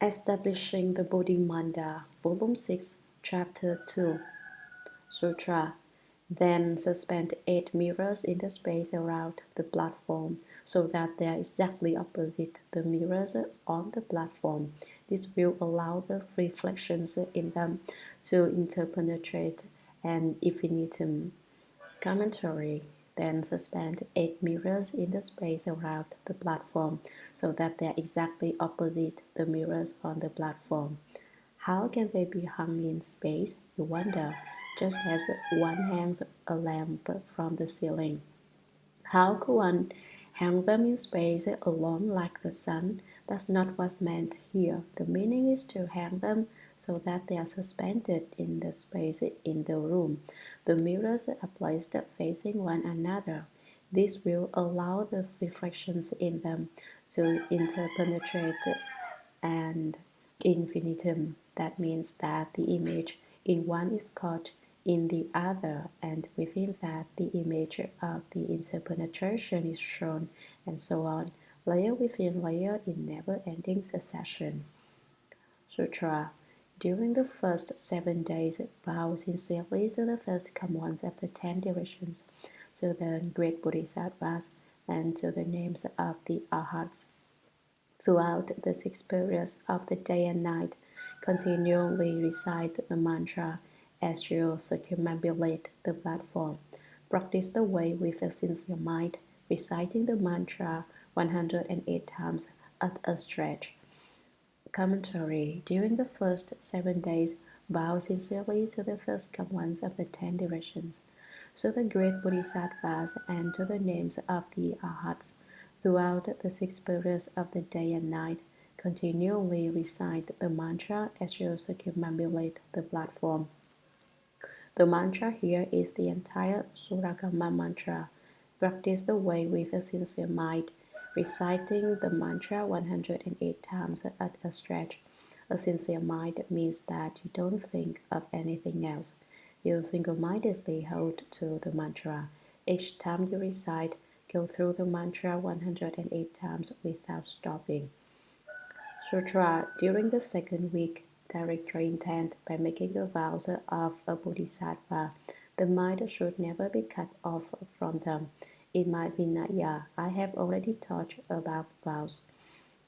Establishing the Bodhimanda, Volume 6, Chapter 2, Sutra. Then suspend 8 mirrors in the space around the platform so that they are exactly opposite the mirrors on the platform. This will allow the reflections in them to interpenetrate an infinitum. Commentary. Then suspend 8 mirrors in the space around the platform so that they are exactly opposite the mirrors on the platform. How can they be hung in space, you wonder, just as one hangs a lamp from the ceiling? How could one hang them in space alone like the sun? That's not what's meant here. The meaning is to hang them so that they are suspended in the space in the room. The mirrors are placed facing one another. This will allow the reflections in them to interpenetrate and infinitum. That means that the image in one is caught in the other, and within that the image of the interpenetration is shown, and so on, layer within layer in never-ending succession. Sutra. During the first 7 days, bow sincerely to the first come ones of the 10 directions, to the great Bodhisattvas, and to the names of the Arhats. Throughout the 6 periods of the day and night, continually recite the mantra as you circumambulate the platform. Practice the way with a sincere mind, reciting the mantra 108 times at a stretch. Commentary. During the first 7 days, bow sincerely to the first come ones of the 10 directions, to the great Bodhisattvas, and to the names of the Arhats. Throughout the 6 periods of the day and night, continually recite the mantra as you circumambulate the platform. The mantra here is the entire Shurangama mantra. Practice the way with a sincere mind, reciting the mantra 108 times at a stretch. A sincere mind means that you don't think of anything else. You single-mindedly hold to the mantra. Each time you recite, go through the mantra 108 times without stopping. Sutra. During the second week, direct your intent by making the vows of a bodhisattva. The mind should never be cut off from them. In my Vinaya, I have already taught about vows.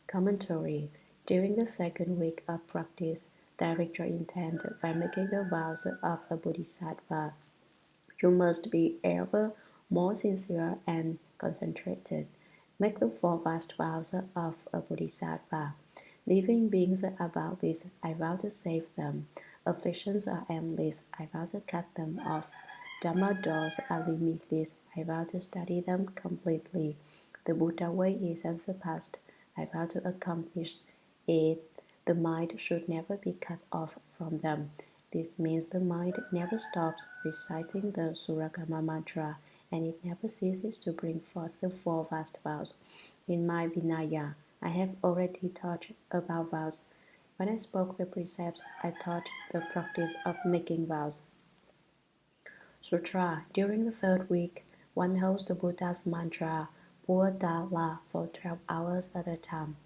Commentary. During the second week of practice, direct your intent by making the vows of a bodhisattva. You must be ever more sincere and concentrated. Make the 4 vast vows of a bodhisattva. Living beings are boundless, I vow to save them. Afflictions are endless, I vow to cut them off. Dharma doors are limitless, I vow to study them completely. The Buddha way is unsurpassed, I vow to accomplish it. The mind should never be cut off from them. This means the mind never stops reciting the Shurangama mantra, and it never ceases to bring forth the 4 vast vows. In my Vinaya, I have already taught about vows. When I spoke the precepts, I taught the practice of making vows. Sutra. During the third week, one holds the Buddha's mantra, Proper Dharma, for 12 hours at a time,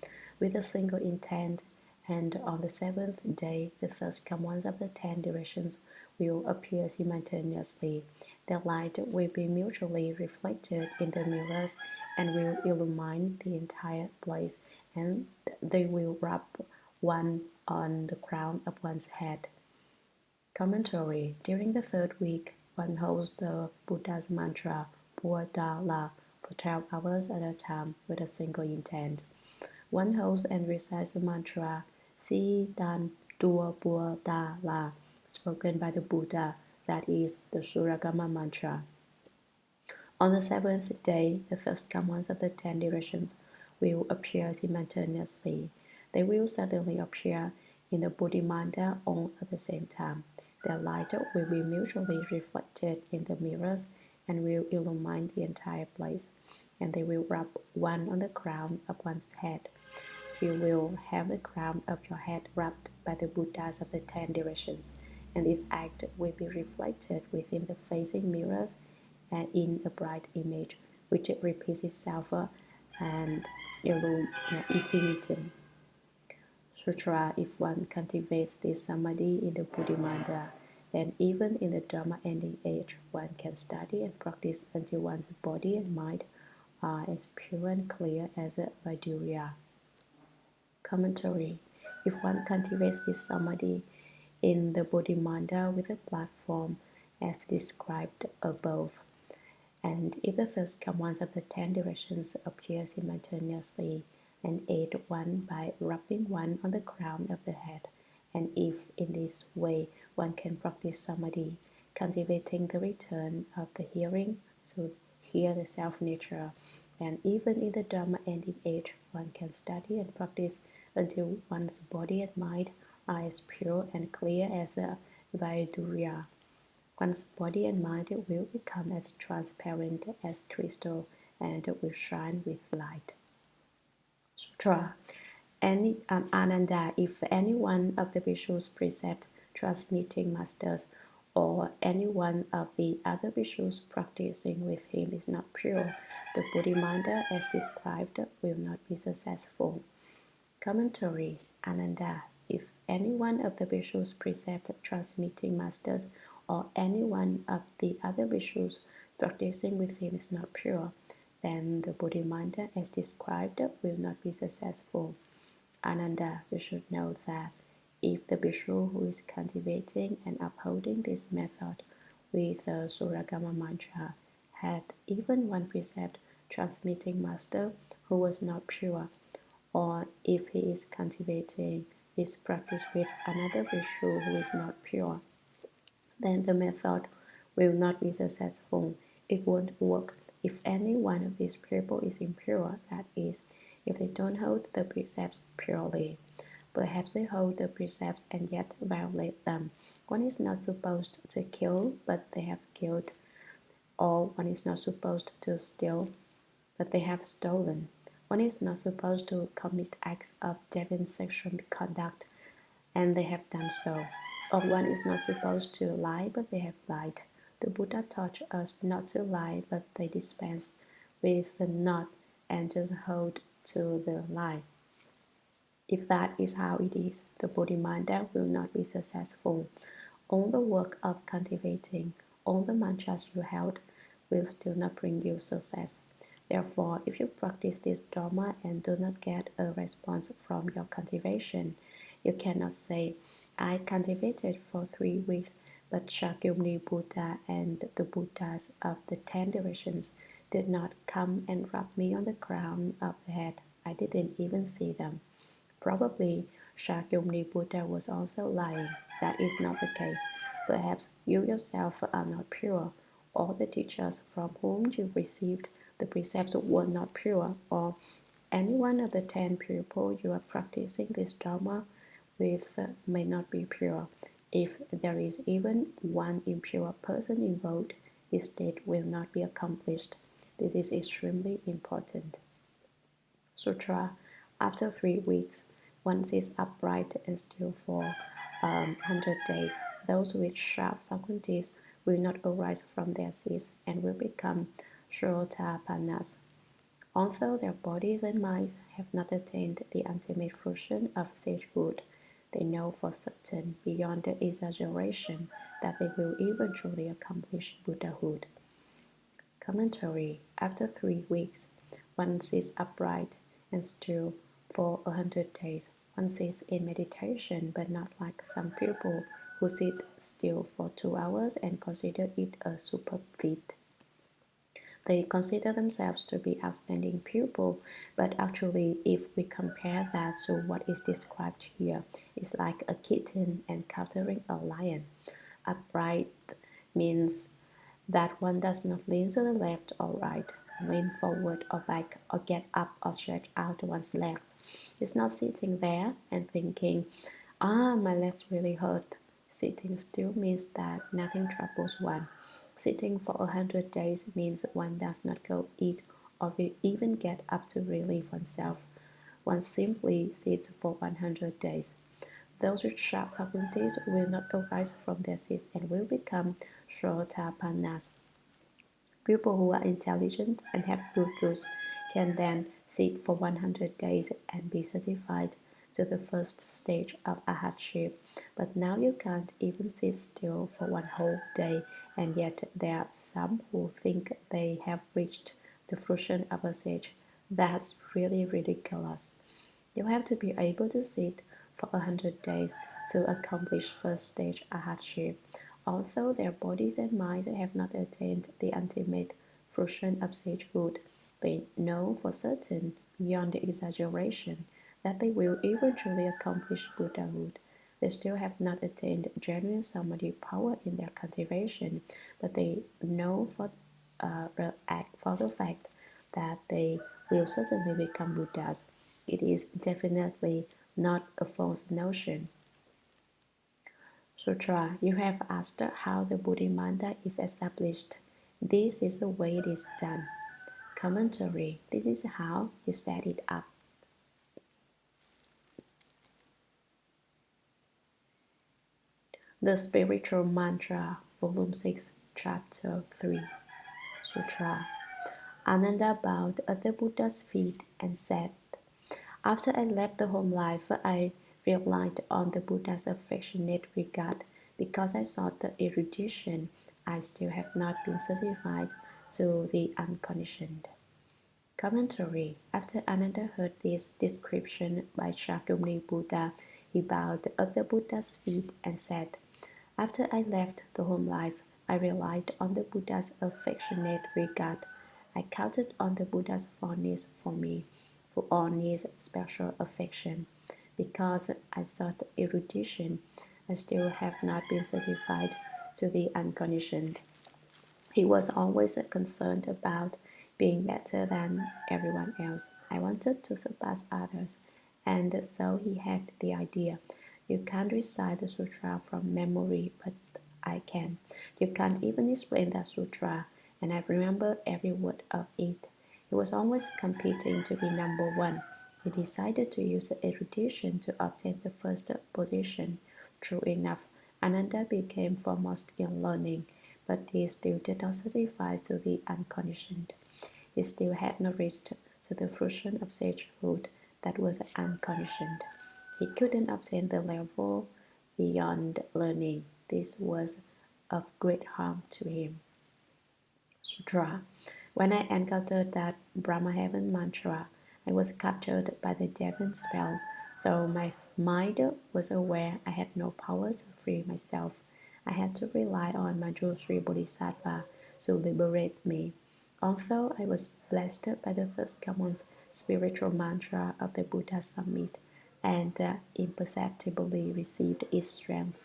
with a single intent, and on the 7th day, the first come ones of the 10 directions will appear simultaneously. Their light will be mutually reflected in the mirrors and will illumine the entire place, and they will rub one on the crown of one's head. Commentary. During the third week, one holds the Buddha's mantra, Proper Dharma, for 12 hours at a time with a single intent. One holds and recites the mantra, Si Dan Dua Bua Da La, spoken by the Buddha, that is, the Shurangama mantra. On the 7th day, the first come ones of the 10 directions will appear simultaneously. They will suddenly appear in the Bodhimanda all at the same time. Their light will be mutually reflected in the mirrors and will illumine the entire place, and they will rub one on the crown of one's head. You will have the crown of your head rubbed by the Buddhas of the 10 directions, and this act will be reflected within the facing mirrors and in a bright image, which repeats itself and infinitum. Sutra. If one cultivates this samadhi in the Buddhimanda, then even in the Dharma Ending Age, one can study and practice until one's body and mind are as pure and clear as a Vaidurya. Commentary. If one cultivates this samadhi in the Buddhimanda with a platform as described above, and if the first commands of the 10 directions appear simultaneously, and aid one by rubbing one on the crown of the head, and if in this way one can practice samadhi, cultivating the return of the hearing to hear the self-nature, and even in the Dharma Ending Age, one can study and practice until one's body and mind are as pure and clear as a Vaidurya. One's body and mind will become as transparent as crystal and will shine with light. Sutra. Ananda, if any one of the Vishu's precept transmitting masters or any one of the other Vishu's practicing with him is not pure, the Buddhimanda as described will not be successful. Commentary. Ananda, if any one of the Vishu's precept transmitting masters or any one of the other Vishu's practicing with him is not pure, then the Buddhimanda as described will not be successful. Ananda, we should know that if the Vishu who is cultivating and upholding this method with the Shurangama mantra had even one precept transmitting master who was not pure, or if he is cultivating this practice with another Vishu who is not pure, then the method will not be successful. It won't work if any one of these people is impure, that is, if they don't hold the precepts purely. Perhaps they hold the precepts and yet violate them. One is not supposed to kill, but they have killed, or one is not supposed to steal, but they have stolen. One is not supposed to commit acts of deviant sexual conduct, and they have done so. Or one is not supposed to lie, but they have lied. The Buddha taught us not to lie, but they dispense with the not and just hold to the lie. If that is how it is, the Buddhimanda will not be successful. All the work of cultivating, all the mantras you held, will still not bring you success. Therefore, if you practice this Dharma and do not get a response from your cultivation, you cannot say, I cultivated for 3 weeks, but Shakyamuni Buddha and the Buddhas of the 10 directions did not come and rub me on the crown of the head. I didn't even see them. Probably Shakyamuni Buddha was also lying. That is not the case. Perhaps you yourself are not pure. All the teachers from whom you received the precepts were not pure, or any one of the 10 people you are practicing this Dharma with may not be pure. If there is even one impure person involved, his state will not be accomplished. This is extremely important. Sutra. After 3 weeks, one sits upright and still for 100 days. Those with sharp faculties will not arise from their seats and will become Shrotapannas. Although their bodies and minds have not attained the ultimate fruition of sagehood, they know for certain, beyond the exaggeration, that they will eventually accomplish Buddhahood. Commentary. After 3 weeks, one sits upright and still for 100 days. One sits in meditation, but not like some people who sit still for 2 hours and consider it a super feat. They consider themselves to be outstanding people, but actually, if we compare that to what is described here, it's like a kitten encountering a lion. Upright means that one does not lean to the left or right, lean forward or back, or get up or stretch out one's legs. It's not sitting there and thinking, my legs really hurt. Sitting still means that nothing troubles one. Sitting for 100 days means one does not go eat or even get up to relieve oneself. One simply sits for 100 days. Those with sharp faculties will not arise from their seats and will become Shrotapannas. People who are intelligent and have good rules can then sit for 100 days and be certified to the first stage of arhatship. But now you can't even sit still for one whole day, and yet there are some who think they have reached the fruition of a sage. That's really ridiculous. You have to be able to sit for 100 days to accomplish first stage arhatship. Although their bodies and minds have not attained the ultimate fruition of sagehood, they know for certain, beyond the exaggeration, that they will eventually accomplish Buddhahood. They still have not attained genuine samadhi power in their cultivation, but they know for the fact that they will certainly become Buddhas. It is definitely not a false notion. Sutra, you have asked how the Buddhimanda is established. This is the way it is done. Commentary, this is how you set it up. The Spiritual Mantra, Volume 6, Chapter 3, Sutra. Ananda bowed at the Buddha's feet and said, After I left the home life, I relied on the Buddha's affectionate regard because I sought the erudition. I still have not been certified to the unconditioned. Commentary. After Ananda heard this description by Shakyamuni Buddha, he bowed at the Buddha's feet and said, After I left the home life, I relied on the Buddha's affectionate regard. I counted on the Buddha's fondness for me, for all needs special affection. Because I sought erudition, I still have not been certified to the unconditioned. He was always concerned about being better than everyone else. I wanted to surpass others, and so he had the idea. You can't recite the sutra from memory, but I can. You can't even explain that sutra, and I remember every word of it. He was always competing to be number one. He decided to use erudition to obtain the first position. True enough, Ananda became foremost in learning, but he still did not certify to the unconditioned. He still had not reached to the fruition of sagehood that was unconditioned. He couldn't obtain the level beyond learning. This was of great harm to him. Sutra. When I encountered that Brahma Heaven mantra, I was captured by the Devon spell. Though my mind was aware I had no power to free myself, I had to rely on Manjushri Bodhisattva to liberate me. Although I was blessed by the first common spiritual mantra of the Buddha summit and imperceptibly received its strength,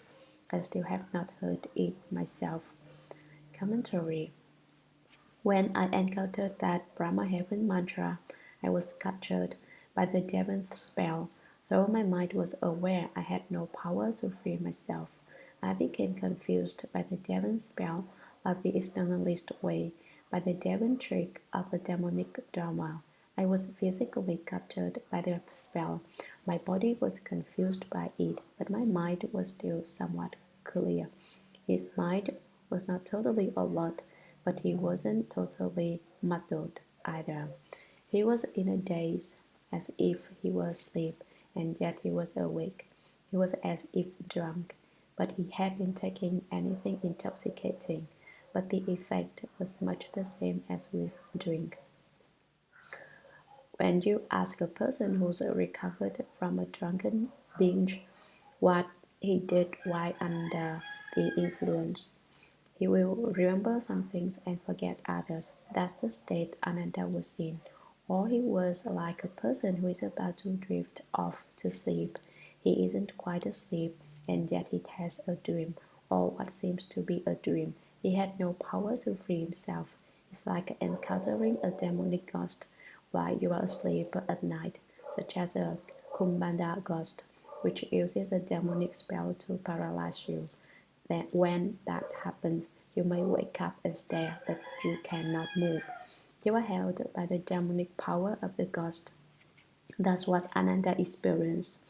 I still have not heard it myself. Commentary. When I encountered that Brahma Heaven mantra, I was captured by the Devan's spell. Though my mind was aware I had no power to free myself, I became confused by the Devan spell of the externalist way, by the Devan trick of the demonic Dharma. I was physically captured by the spell. My body was confused by it, but my mind was still somewhat clear. His mind was not totally alert, but he wasn't totally muddled either. He was in a daze, as if he were asleep, and yet he was awake. He was as if drunk, but he had been taking anything intoxicating, but the effect was much the same as with drink. When you ask a person who's recovered from a drunken binge what he did while under the influence, he will remember some things and forget others. That's the state Ananda was in. Or he was like a person who is about to drift off to sleep. He isn't quite asleep, and yet he has a dream, or what seems to be a dream. He had no power to free himself. It's like encountering a demonic ghost while you are asleep at night, such as a kumbanda ghost, which uses a demonic spell to paralyze you. Then when that happens, you may wake up and stare, but you cannot move. You are held by the demonic power of the ghost. That's what Ananda experienced.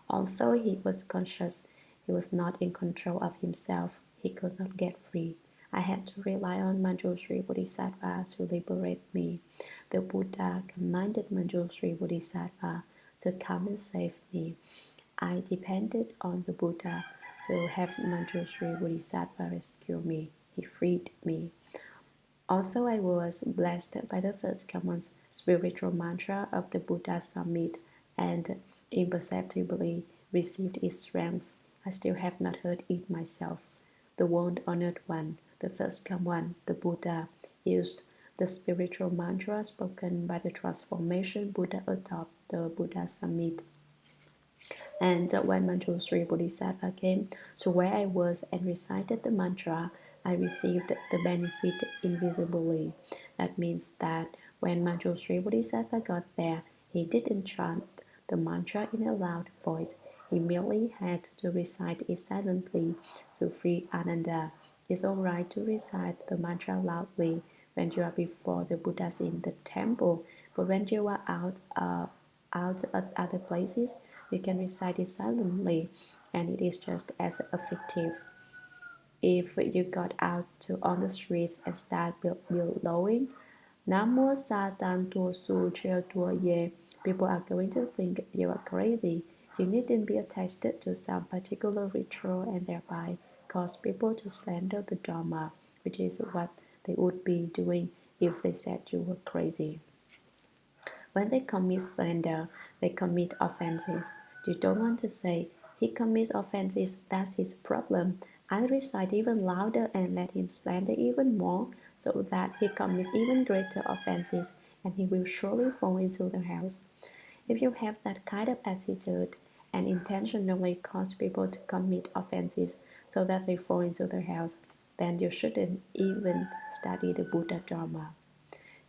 Although he was conscious, he was not in control of himself. He could not get free. I had to rely on Manjushri Bodhisattva to liberate me. The Buddha commanded Manjushri Bodhisattva to come and save me. I depended on the Buddha to have Manjushri Bodhisattva rescue me. He freed me. Although I was blessed by the first common spiritual mantra of the Buddha summit and imperceptibly received its strength, I still have not heard it myself. The world honored one, the first come one, the Buddha, used the spiritual mantra spoken by the transformation Buddha atop the Buddha summit. And when Manjushri Bodhisattva came to where I was and recited the mantra, I received the benefit invisibly. That means that when Manjushri Bodhisattva got there, he didn't chant the mantra in a loud voice. He merely had to recite it silently to free Ananda. It's alright to recite the mantra loudly when you are before the Buddhas in the temple, but when you are out at other places, you can recite it silently, and it is just as effective. If you got out on the streets and start bellowing, Namo Satan Tu Su Cheo Tua Ye, people are going to think you are crazy. You needn't be attached to some particular ritual and thereby cause people to slander the Dharma, which is what they would be doing if they said you were crazy. When they commit slander, they commit offenses. You don't want to say, he commits offenses, that's his problem. I recite even louder and let him slander even more, so that he commits even greater offenses, and he will surely fall into the house. If you have that kind of attitude and intentionally cause people to commit offenses so that they fall into the house, then you shouldn't even study the Buddha Dharma.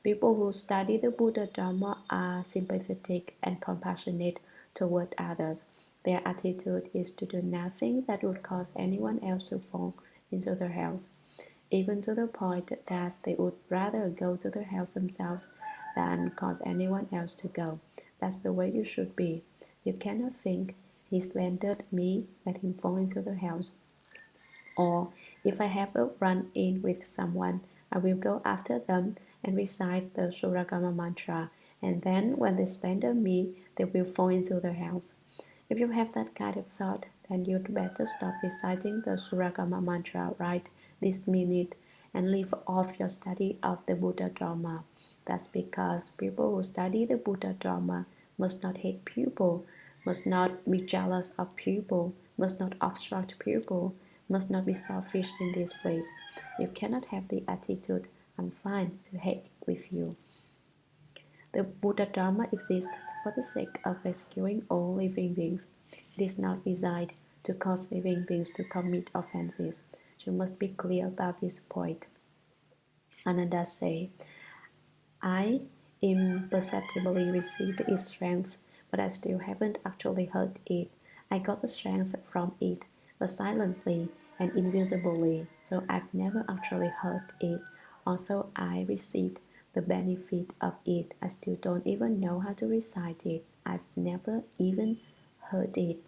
People who study the Buddha Dharma are sympathetic and compassionate toward others. Their attitude is to do nothing that would cause anyone else to fall into their house, even to the point that they would rather go to the house themselves than cause anyone else to go. That's the way you should be. You cannot think, he slandered me, let him fall into the house. Or if I have a run-in with someone, I will go after them and recite the Shurangama mantra, and then when they slander me, they will fall into the house. If you have that kind of thought, then you'd better stop reciting the Shurangama mantra right this minute and leave off your study of the Buddha Dharma. That's because people who study the Buddha Dharma must not hate people, must not be jealous of people, must not obstruct people, must not be selfish in these ways. You cannot have the attitude, I'm fine to hate with you. The Buddha Dharma exists for the sake of rescuing all living beings. It is not designed to cause living beings to commit offenses. You must be clear about this point. Ananda said, I imperceptibly received its strength, but I still haven't actually heard it. I got the strength from it, but silently and invisibly, so I've never actually heard it. Although I received the benefit of it, I still don't even know how to recite it. I've never even heard it.